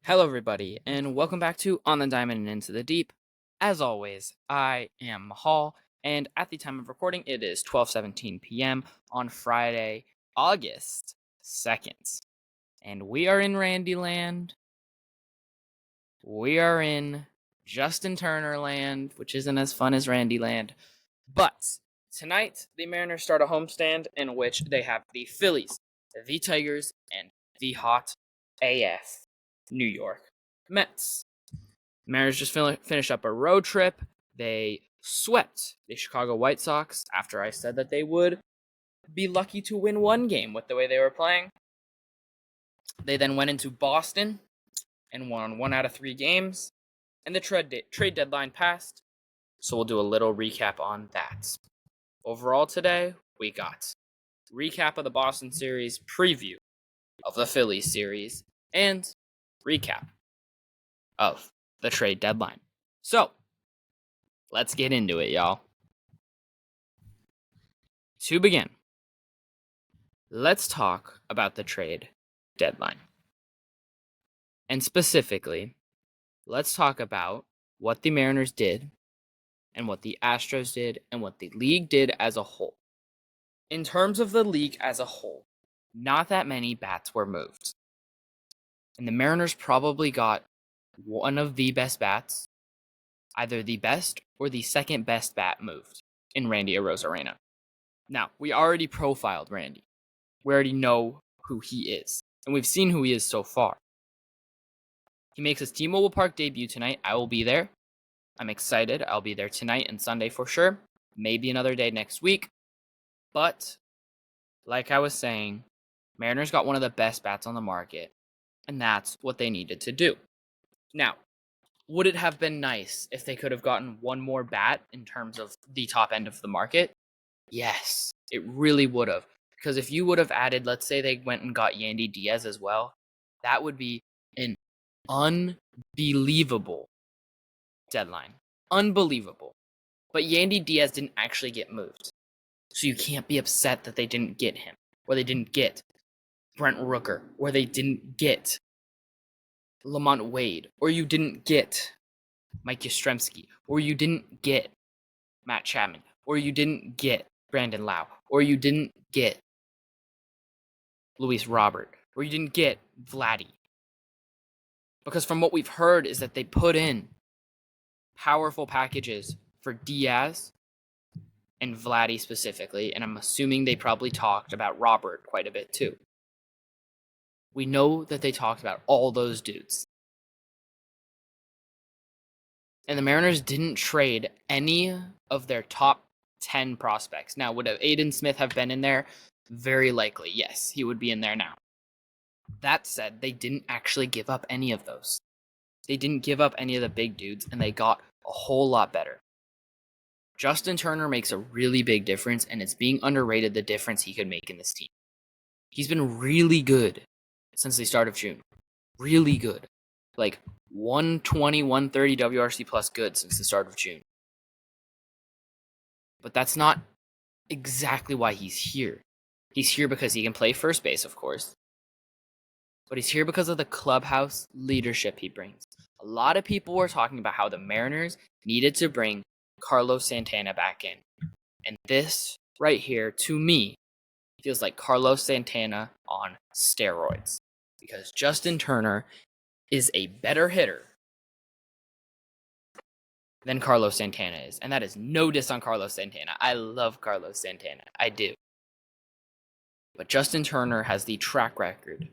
Hello, everybody, and welcome back to On the Diamond and Into the Deep. As always, I am Mahal, and at the time of recording, it is 12:17 p.m. on Friday, August 2nd. And we are in Randy Land. We are in Justin Turner Land, which isn't as fun as Randy Land. But tonight, the Mariners start a homestand in which they have the Phillies, the Tigers, and the hot AF New York Mets. Mariners just finished up a road trip. They swept the Chicago White Sox after I said that they would be lucky to win one game with the way they were playing. They then went into Boston and won 1 out of 3 games. And the trade deadline passed, so we'll do a little recap on that. Overall today, we got recap of the Boston series, preview of the Phillies series, and recap of the trade deadline. So, let's get into it, y'all. To begin, let's talk about the trade deadline. And specifically, let's talk about what the Mariners did and what the Astros did and what the league did as a whole. In terms of the league as a whole, not that many bats were moved. And the Mariners probably got one of the best bats, either the best or the second best bat moved in Randy Arozarena. Now, we already profiled Randy. We already know who he is, and we've seen who he is so far. He makes his T-Mobile Park debut tonight. I will be there. I'm excited. I'll be there tonight and Sunday for sure. Maybe another day next week. But, like I was saying, Mariners got one of the best bats on the market, and that's what they needed to do. Now, would it have been nice if they could have gotten one more bat in terms of the top end of the market? Yes, it really would have. Because if you would have added, let's say they went and got Yandy Diaz as well, that would be an unbelievable deadline. Unbelievable. But Yandy Diaz didn't actually get moved. So you can't be upset that they didn't get him. Or they didn't get Brent Rooker. Or they didn't get Lamont Wade. Or you didn't get Mike Yastrzemski. Or you didn't get Matt Chapman. Or you didn't get Brandon Lau. Or you didn't get Luis Robert. Or you didn't get Vladdy. Because from what we've heard is that they put in powerful packages for Diaz and Vladdy specifically, and I'm assuming they probably talked about Robert quite a bit too. We know that they talked about all those dudes. And the Mariners didn't trade any of their top 10 prospects. Now, would Aiden Smith have been in there? Very likely, yes, he would be in there now. That said, they didn't actually give up any of those. They didn't give up any of the big dudes, and they got a whole lot better. Justin Turner makes a really big difference, and it's being underrated the difference he could make in this team. He's been really good since the start of June. Really good. Like 120, 130 WRC plus good since the start of June. But that's not exactly why he's here. He's here because he can play first base, of course. But he's here because of the clubhouse leadership he brings. A lot of people were talking about how the Mariners needed to bring Carlos Santana back in. And this right here, to me, feels like Carlos Santana on steroids. Because Justin Turner is a better hitter than Carlos Santana is. And that is no diss on Carlos Santana. I love Carlos Santana. I do. But Justin Turner has the track record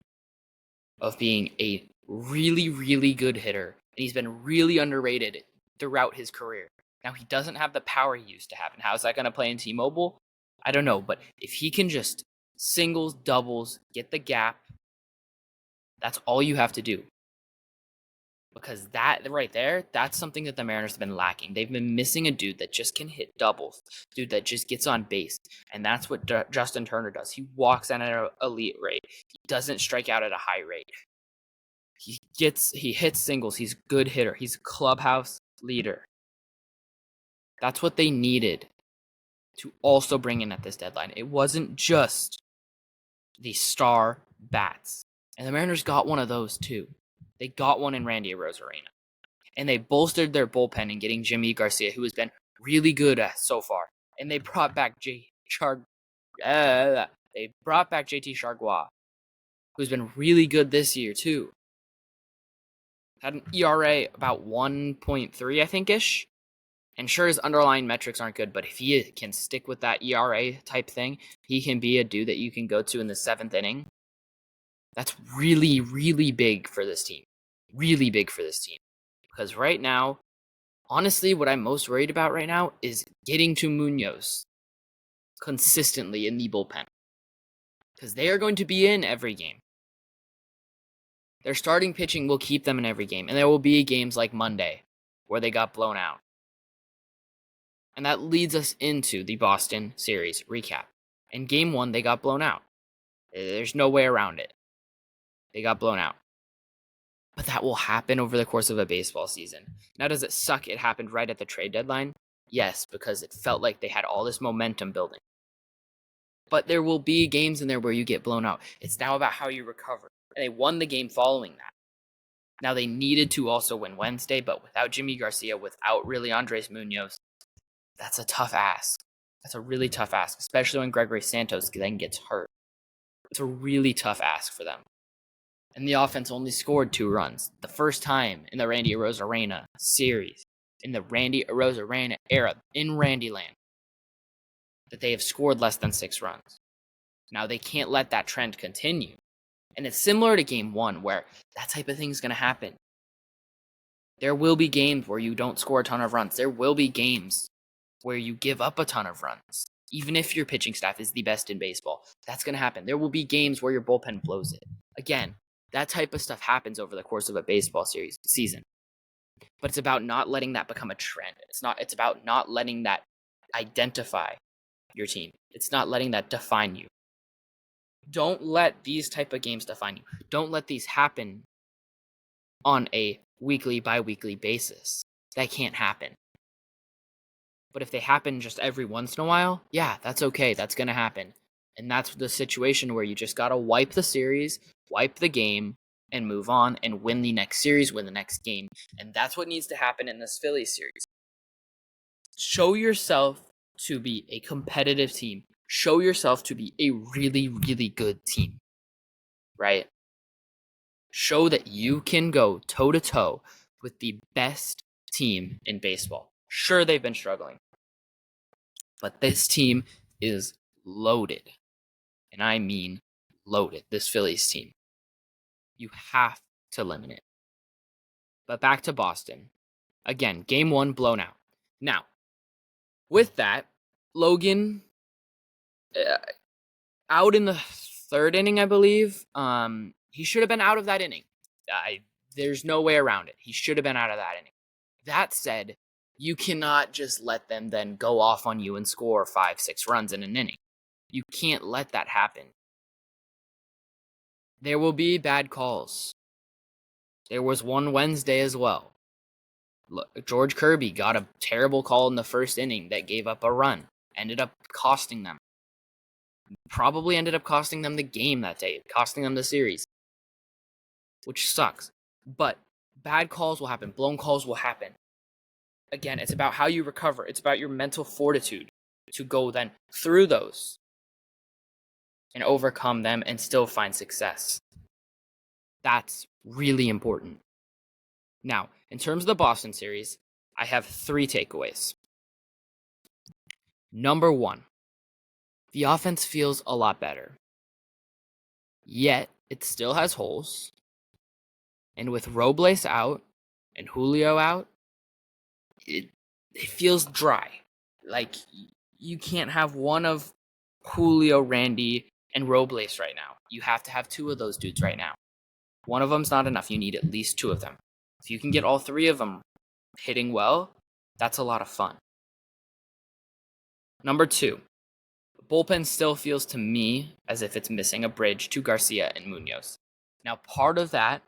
of being a really, really good hitter. And he's been really underrated throughout his career. Now, he doesn't have the power he used to have. And how is that going to play in T-Mobile? I don't know. But if he can just singles, doubles, get the gap, that's all you have to do. Because that right there, that's something that the Mariners have been lacking. They've been missing a dude that just can hit doubles, dude that just gets on base. And that's what Justin Turner does. He walks at an elite rate. He doesn't strike out at a high rate. He hits singles. He's a good hitter. He's a clubhouse leader. That's what they needed to also bring in at this deadline. It wasn't just the star bats. And the Mariners got one of those too. They got one in Randy Arozarena. And they bolstered their bullpen in getting Jimmy Garcia, who has been really good so far. And they brought back JT Chargois, who's been really good this year too. Had an ERA about 1.3, I think ish. And sure, his underlying metrics aren't good, but if he can stick with that ERA type thing, he can be a dude that you can go to in the 7th inning. That's really, really big for this team. Really big for this team. Because right now, honestly, what I'm most worried about right now is getting to Munoz consistently in the bullpen. Because they are going to be in every game. Their starting pitching will keep them in every game. And there will be games like Monday where they got blown out. And that leads us into the Boston series recap. In game 1, they got blown out. There's no way around it. They got blown out. But that will happen over the course of a baseball season. Now, does it suck it happened right at the trade deadline? Yes, because it felt like they had all this momentum building. But there will be games in there where you get blown out. It's now about how you recover. And they won the game following that. Now, they needed to also win Wednesday, but without Jimmy Garcia, without really Andres Munoz, that's a tough ask. That's a really tough ask, especially when Gregory Santos then gets hurt. It's a really tough ask for them. And the offense only scored 2 runs. The first time in the Randy Arozarena series, in the Randy Arozarena era, in Randyland, that they have scored less than 6 runs. Now, they can't let that trend continue. And it's similar to game 1, where that type of thing is going to happen. There will be games where you don't score a ton of runs. There will be games where you give up a ton of runs. Even if your pitching staff is the best in baseball, that's going to happen. There will be games where your bullpen blows it. Again, that type of stuff happens over the course of a baseball season. But it's about not letting that become a trend. It's about not letting that identify your team. It's not letting that define you. Don't let these type of games define you. Don't let these happen on a weekly, bi-weekly basis. That can't happen. But if they happen just every once in a while, yeah, that's okay. That's going to happen. And that's the situation where you just got to wipe the series, wipe the game, and move on and win the next series, win the next game. And that's what needs to happen in this Phillies series. Show yourself to be a competitive team. Show yourself to be a really, really good team. Right? Show that you can go toe-to-toe with the best team in baseball. Sure, they've been struggling. But this team is loaded. And I mean loaded. This Phillies team. You have to limit it. But back to Boston. Again, game 1 blown out. Now, with that, Logan out in the 3rd inning, I believe. He should have been out of that inning. There's no way around it. He should have been out of that inning. That said, you cannot just let them then go off on you and score 5-6 runs in an inning. You can't let that happen. There will be bad calls. There was one Wednesday as well. Look, George Kirby got a terrible call in the 1st inning that gave up a run. Ended up costing them. Probably ended up costing them the game that day. Costing them the series. Which sucks. But bad calls will happen. Blown calls will happen. Again, it's about how you recover. It's about your mental fortitude to go then through those and overcome them and still find success. That's really important. Now, in terms of the Boston series, I have 3 takeaways. Number 1, the offense feels a lot better. Yet, it still has holes. And with Robles out and Julio out, it feels dry. Like, you can't have one of Julio, Randy, and Robles right now. You have to have 2 of those dudes right now. One of them's not enough. You need at least 2 of them. If you can get all 3 of them hitting well, that's a lot of fun. Number 2, the bullpen still feels to me as if it's missing a bridge to Garcia and Munoz. Now, part of that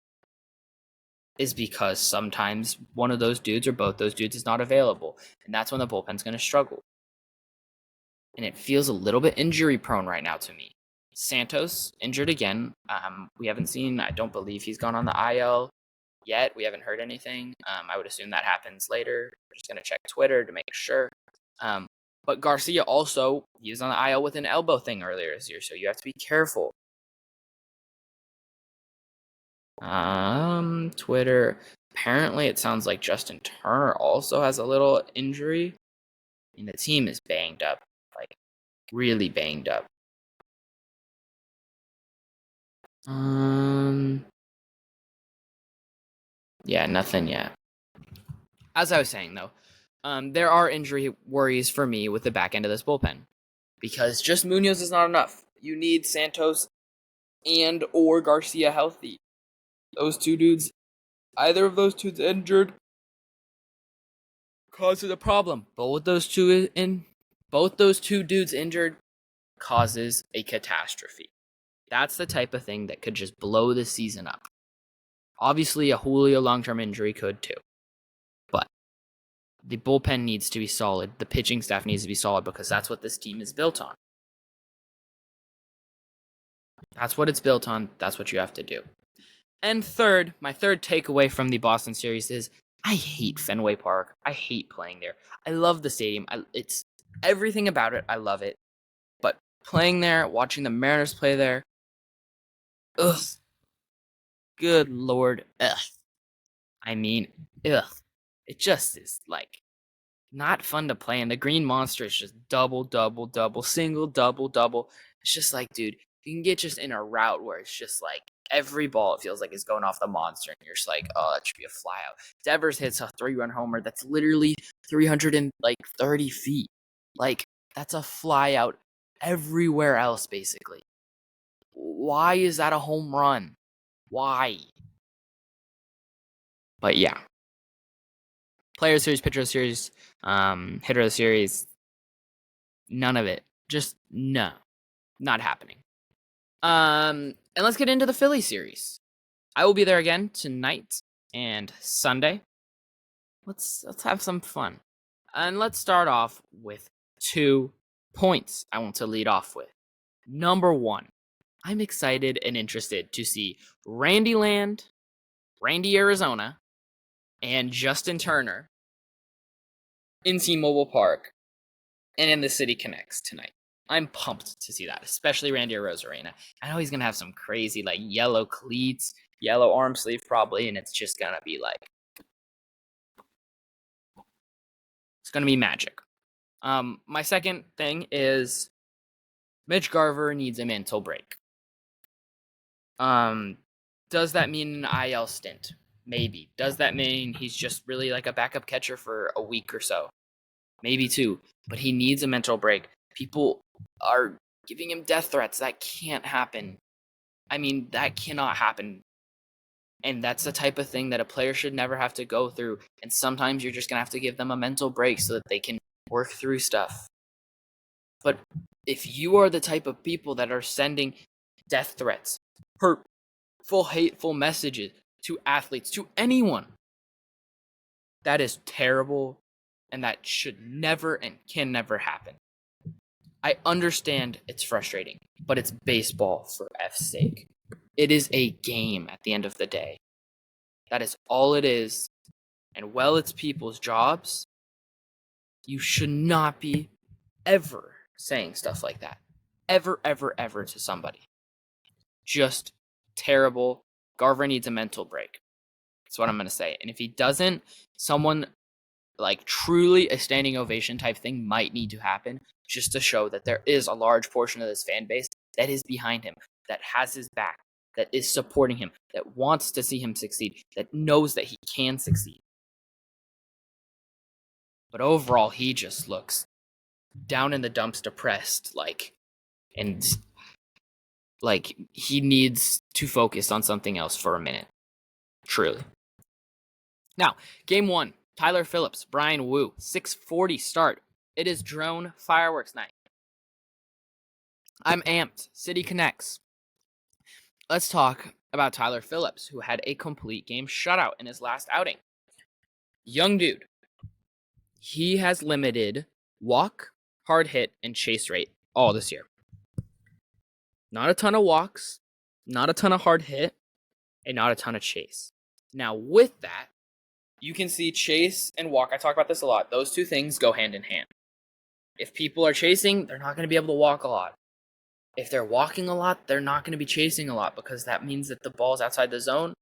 is because sometimes one of those dudes or both those dudes is not available, and that's when the bullpen's going to struggle. And it feels a little bit injury prone right now to me. Santos injured again. We haven't seen, I don't believe he's gone on the IL. yet. We haven't heard anything. I would assume that happens later. We're just going to check Twitter to make sure. But Garcia also, he was on the IL with an elbow thing earlier this year, so you have to be careful. Twitter. Apparently, it sounds like Justin Turner also has a little injury. I mean, the team is banged up, like really banged up. Yeah, nothing yet. As I was saying, though, there are injury worries for me with the back end of this bullpen because just Munoz is not enough. You need Santos and or Garcia healthy. Those two dudes, either of those two injured, causes a problem. Both those two dudes injured causes a catastrophe. That's the type of thing that could just blow the season up. Obviously, a Julio long-term injury could too. But the bullpen needs to be solid. The pitching staff needs to be solid because that's what this team is built on. That's what it's built on. That's what you have to do. And third, my third takeaway from the Boston series is I hate Fenway Park. I hate playing there. I love the stadium. It's everything about it. I love it. But playing there, watching the Mariners play there, ugh. Good Lord, ugh. I mean, ugh. It just is like not fun to play. And the Green Monster is just double, double, double, single, double, double. It's just like, dude, you can get just in a route where it's just like every ball it feels like is going off the monster, and you're just like, oh, that should be a flyout. Devers hits a 3-run homer that's literally 330 feet. Like, that's a flyout everywhere else, basically. Why is that a home run? Why? But yeah. Player of the series, pitcher of the series, hitter of the series, none of it. Just no. Not happening. And let's get into the Philly series. I will be there again tonight and Sunday. Let's have some fun. And let's start off with 2 points I want to lead off with. Number 1, I'm excited and interested to see Randy Arizona, and Justin Turner in T-Mobile Park and in the City Connects tonight. I'm pumped to see that, especially Randy Arozarena. I know he's going to have some crazy, like, yellow cleats, yellow arm sleeve probably, and it's just going to be, like, it's going to be magic. My second thing is Mitch Garver needs a mental break. Does that mean an IL stint? Maybe. Does that mean he's just really like a backup catcher for a week or so? Maybe too. But he needs a mental break. People are giving him death threats. That can't happen. I mean, that cannot happen. And that's the type of thing that a player should never have to go through. And sometimes you're just going to have to give them a mental break so that they can work through stuff. But if you are the type of people that are sending death threats, hurtful, hateful messages to athletes, to anyone, that is terrible, and that should never and can never happen. I understand it's frustrating, but it's baseball for F's sake. It is a game at the end of the day. That is all it is. And while it's people's jobs, you should not be ever saying stuff like that. Ever, ever, ever to somebody. Just terrible. Garver needs a mental break. That's what I'm going to say. And if he doesn't, someone like truly a standing ovation type thing might need to happen just to show that there is a large portion of this fan base that is behind him, that has his back, that is supporting him, that wants to see him succeed, that knows that he can succeed. But overall, he just looks down in the dumps, depressed, and he needs to focus on something else for a minute. Truly. Now, game 1, Tyler Phillips, Brian Wu, 6:40 start. It is drone fireworks night. I'm amped. City Connects. Let's talk about Tyler Phillips, who had a complete game shutout in his last outing. Young dude. He has limited walk, hard hit, and chase rate all this year. Not a ton of walks, not a ton of hard hit, and not a ton of chase. Now, with that, you can see chase and walk. I talk about this a lot. Those two things go hand in hand. If people are chasing, they're not going to be able to walk a lot. If they're walking a lot, they're not going to be chasing a lot because that means that the balls outside the zone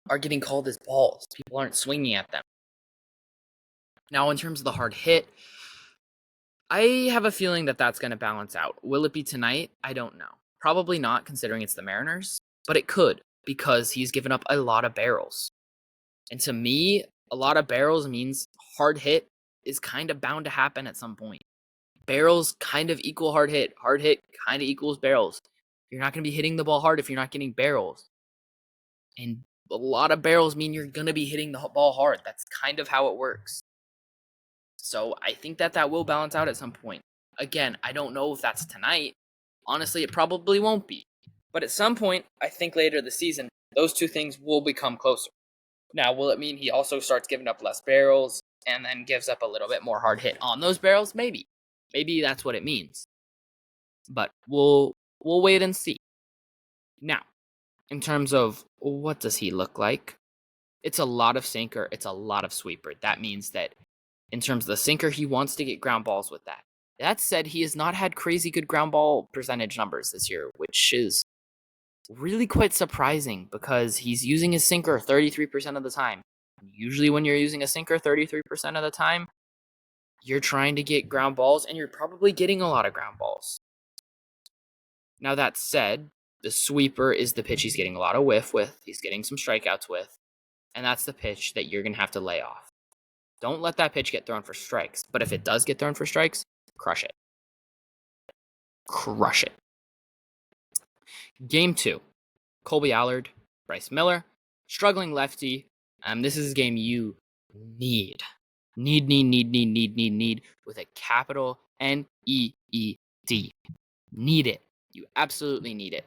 are getting called as balls. People aren't swinging at them. Now, in terms of the hard hit, I have a feeling that that's going to balance out. Will it be tonight? I don't know. Probably not, considering it's the Mariners, but it could because he's given up a lot of barrels. And to me, a lot of barrels means hard hit is kind of bound to happen at some point. Barrels kind of equal hard hit. Hard hit kind of equals barrels. You're not going to be hitting the ball hard if you're not getting barrels. And a lot of barrels mean you're going to be hitting the ball hard. That's kind of how it works. So I think that will balance out at some point. Again, I don't know if that's tonight. Honestly, it probably won't be. But at some point, I think later this season, those two things will become closer. Now, will it mean he also starts giving up less barrels and then gives up a little bit more hard hit on those barrels? Maybe. Maybe that's what it means. But we'll wait and see. Now, in terms of what does he look like? It's a lot of sinker, it's a lot of sweeper. That means that in terms of the sinker, he wants to get ground balls with that. That said, he has not had crazy good ground ball percentage numbers this year, which is really quite surprising because he's using his sinker 33% of the time. Usually when you're using a sinker 33% of the time, you're trying to get ground balls and you're probably getting a lot of ground balls. Now that said, the sweeper is the pitch he's getting a lot of whiff with, he's getting some strikeouts with, and that's the pitch that you're going to have to lay off. Don't let that pitch get thrown for strikes, but if it does get thrown for strikes, crush it. Crush it. Game 2. Colby Allard, Bryce Miller, struggling lefty. This is a game you need with a capital N-E-E-D. Need it. You absolutely need it.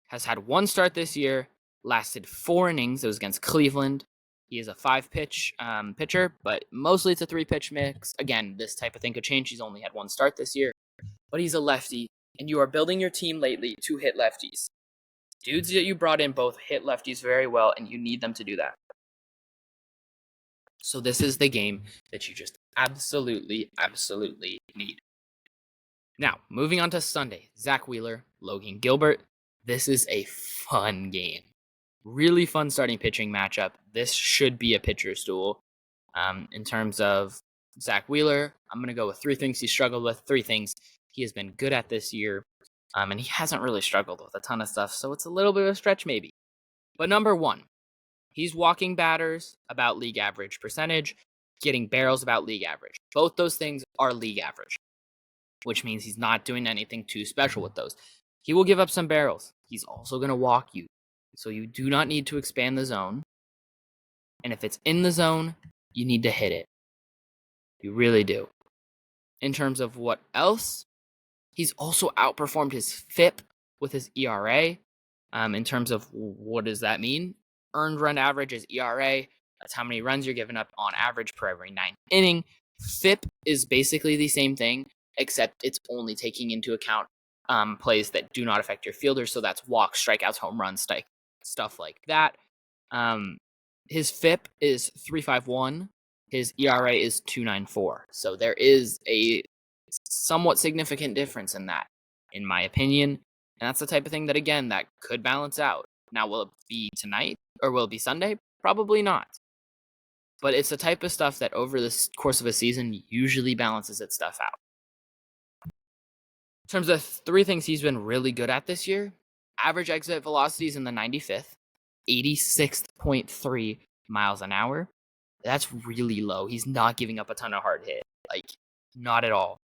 Has had one start this year, lasted 4 innings. It was against Cleveland. He is a 5-pitch pitcher, but mostly it's a 3-pitch mix. Again, this type of thing could change. He's only had one start this year, but he's a lefty, and you are building your team lately to hit lefties. Dudes that you brought in both hit lefties very well, and you need them to do that. So this is the game that you just absolutely need. Now, moving on to Sunday, Zach Wheeler, Logan Gilbert. This is a fun game. Really fun starting pitching matchup. This should be a pitcher's duel. In terms of Zach Wheeler, I'm going to go with 3 things he struggled with, 3 things he has been good at this year. And he hasn't really struggled with a ton of stuff, so it's a little bit of a stretch maybe. But number 1, he's walking batters about league average percentage, getting barrels about league average. Both those things are league average, which means he's not doing anything too special with those. He will give up some barrels. He's also going to walk you. So you do not need to expand the zone. And if it's in the zone, you need to hit it. You really do. In terms of what else, he's also outperformed his FIP with his ERA. In terms of what does that mean? Earned run average is ERA. That's how many runs you're giving up on average per every 9th inning. FIP is basically the same thing, except it's only taking into account plays that do not affect your fielders. So that's walks, strikeouts, home runs, stuff like that. His FIP is 3.51. His ERA is 2.94. So there is a somewhat significant difference in that, in my opinion. And that's the type of thing that, again, that could balance out. Now, will it be tonight or will it be Sunday? Probably not. But it's the type of stuff that over the course of a season usually balances its stuff out. In terms of 3 things he's been really good at this year, average exit velocity is in the 95th, 86.3 miles an hour. That's really low. He's not giving up a ton of hard hit. Not at all.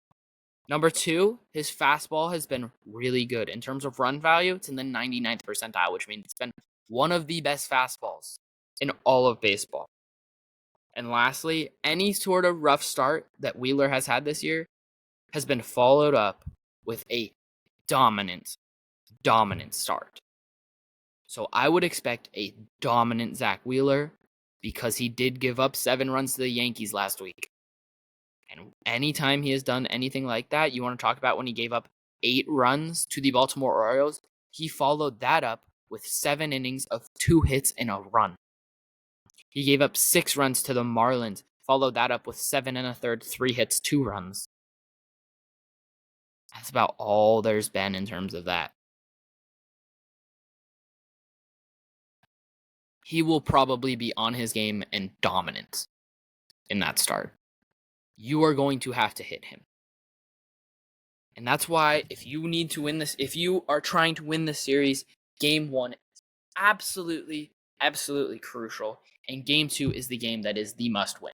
Number 2, his fastball has been really good. In terms of run value, it's in the 99th percentile, which means it's been one of the best fastballs in all of baseball. And lastly, any sort of rough start that Wheeler has had this year has been followed up with a dominant start. So I would expect a dominant Zach Wheeler because he did give up 7 runs to the Yankees last week. And anytime he has done anything like that, you want to talk about when he gave up 8 runs to the Baltimore Orioles, he followed that up with 7 innings of 2 hits and a run. He gave up 6 runs to the Marlins, followed that up with 7 1/3, 3 hits, 2 runs. That's about all there's been in terms of that. He will probably be on his game and dominant in that start. You are going to have to hit him. And that's why if you need to win this, if you are trying to win this series, game 1 is absolutely, absolutely crucial. And game 2 is the game that is the must win.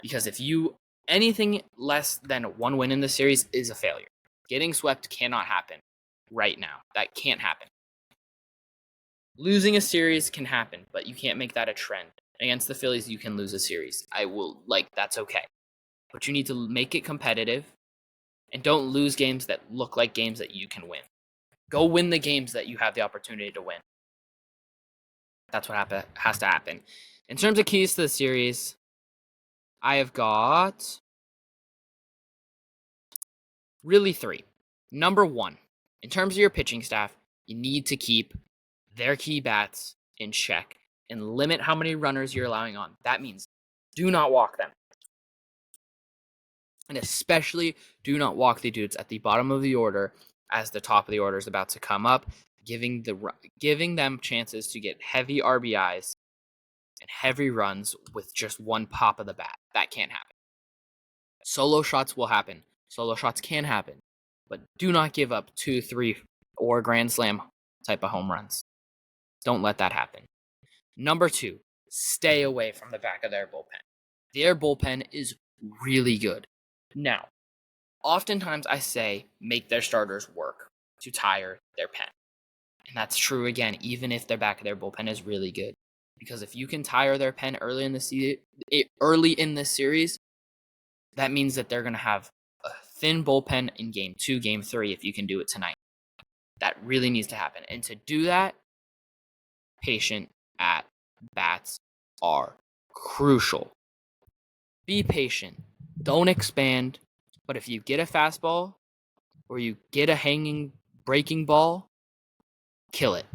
Because if you, anything less than 1 win in the series is a failure. Getting swept cannot happen right now. That can't happen. Losing a series can happen, but you can't make that a trend. Against the Phillies, you can lose a series. That's okay. But you need to make it competitive and don't lose games that look like games that you can win. Go win the games that you have the opportunity to win. That's what has to happen. In terms of keys to the series, I have got really 3. Number 1, in terms of your pitching staff, you need to keep their key bats in check and limit how many runners you're allowing on. That means do not walk them. And especially do not walk the dudes at the bottom of the order as the top of the order is about to come up, giving them chances to get heavy RBIs and heavy runs with just one pop of the bat. That can't happen. Solo shots will happen. Solo shots can happen. But do not give up 2, 3, or grand slam type of home runs. Don't let that happen. Number 2, stay away from the back of their bullpen. Their bullpen is really good. Now, oftentimes I say make their starters work to tire their pen. And that's true again, even if their back of their bullpen is really good. Because if you can tire their pen early in the series, that means that they're going to have a thin bullpen in game 2, game 3, if you can do it tonight. That really needs to happen. And to do that, patient at bats are crucial. Be patient. Don't expand. But if you get a fastball or you get a hanging breaking ball, kill it.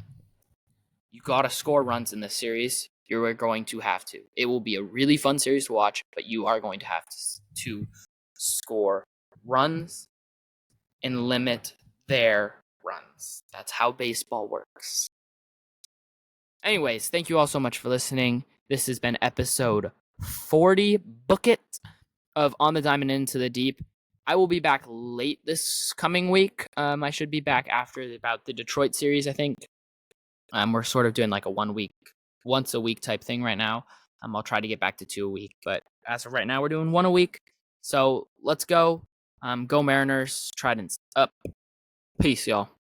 You got to score runs in this series. You're going to have to. It will be a really fun series to watch, but you are going to have to score runs and limit their runs. That's how baseball works. Anyways, thank you all so much for listening. This has been episode 40, book it, of On the Diamond Into the Deep. I will be back late this coming week. I should be back after about the Detroit series, I think. We're sort of doing like a once a week type thing right now. I'll try to get back to 2 a week, but as of right now, we're doing 1 a week. So let's go. Go Mariners. Tridents up. Peace, y'all.